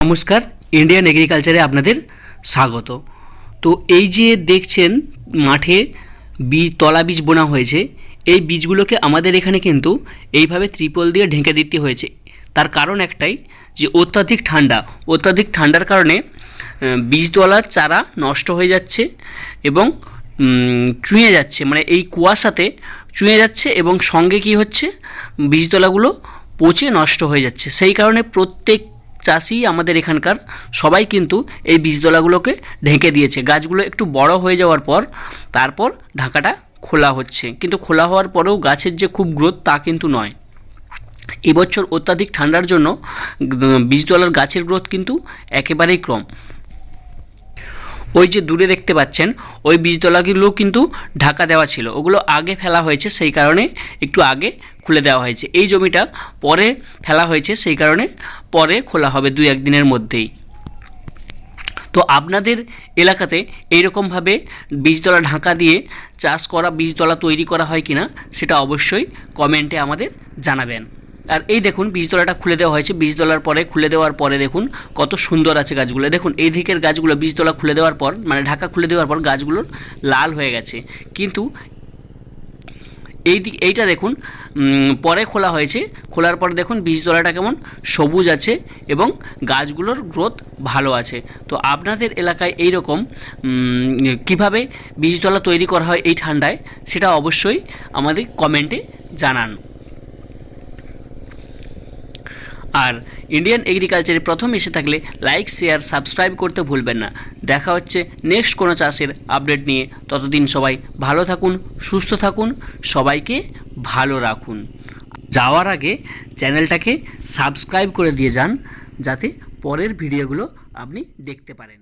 নমস্কার, ইন্ডিয়ান এগ্রিকালচারে আপনাদের স্বাগত। তো এই যে দেখছেন মাঠে তলা বীজ বোনা হয়েছে, এই বীজগুলোকে আমাদের এখানে কিন্তু এইভাবে ত্রিপল দিয়ে ঢেকে দিতে হয়েছে। তার কারণ একটাই যে অত্যাধিক ঠান্ডার কারণে বীজতলার চারা নষ্ট হয়ে যাচ্ছে এবং চুঁয়ে যাচ্ছে, মানে এই কুয়াশাতে চুঁয়ে যাচ্ছে এবং সঙ্গে কি হচ্ছে, বীজতলাগুলো পচে নষ্ট হয়ে যাচ্ছে। সেই কারণে প্রত্যেক চাষি আমাদের এখানকার সবাই কিন্তু এই বীজতলাগুলোকে ঢেকে দিয়েছে। গাছগুলো একটু বড় হয়ে যাওয়ার পর তারপর ঢাকাটা খোলা হচ্ছে, কিন্তু খোলা হওয়ার পরেও গাছের যে খুব গ্রোথ তা কিন্তু নয়। এবছর অত্যাধিক ঠান্ডার জন্য বীজতলার গাছের গ্রোথ কিন্তু একেবারেই কম। ওই যে দূরে দেখতে পাচ্ছেন ওই বীজতলাগুলো কিন্তু ঢাকা দেওয়া ছিল, ওগুলো আগে ফেলা হয়েছে, সেই কারণে একটু আগে খুলে দেওয়া হয়েছে। এই জমিটা পরে ফেলা হয়েছে, সেই কারণে পরে খোলা হবে 2-1 দিনের মধ্যেই। তো আপনাদের এলাকাতে এইরকমভাবে বীজতলা ঢাকা দিয়ে চাষ করা বীজতলা তৈরি করা হয় কিনা সেটা অবশ্যই কমেন্টে আমাদের জানাবেন। আর এই দেখুন বীজতলাটা খুলে দেওয়া হয়েছে, বীজতলার পরে খুলে দেওয়ার পরে দেখুন কত সুন্দর আছে গাছগুলো। দেখুন এই দিকের গাছগুলো বীজতলা খুলে দেওয়ার পর, মানে ঢাকা খুলে দেওয়ার পর গাছগুলো লাল হয়ে গেছে, কিন্তু এইটা দেখুন পরে খোলা হয়েছে, খোলার পর দেখুন বীজতলাটা কেমন সবুজ আছে এবং গাছগুলোর গ্রোথ ভালো আছে। তো আপনাদের এলাকায় এই রকম কীভাবে বীজতলা তৈরি করা হয় এই ঠান্ডায় সেটা অবশ্যই আমাদের কমেন্টে জানান। আর ইন্ডিয়ান এগ্রিকালচারে প্রথম এসে থাকলে লাইক, শেয়ার, সাবস্ক্রাইব করতে ভুলবেন না। দেখা হচ্ছে নেক্সট কোনো চাষের আপডেট নিয়ে। ততদিন সবাই ভালো থাকুন, সুস্থ থাকুন, সবাইকে ভালো রাখুন। যাওয়ার আগে চ্যানেলটাকে সাবস্ক্রাইব করে দিয়ে যান, যাতে পরের ভিডিওগুলো আপনি দেখতে পারেন।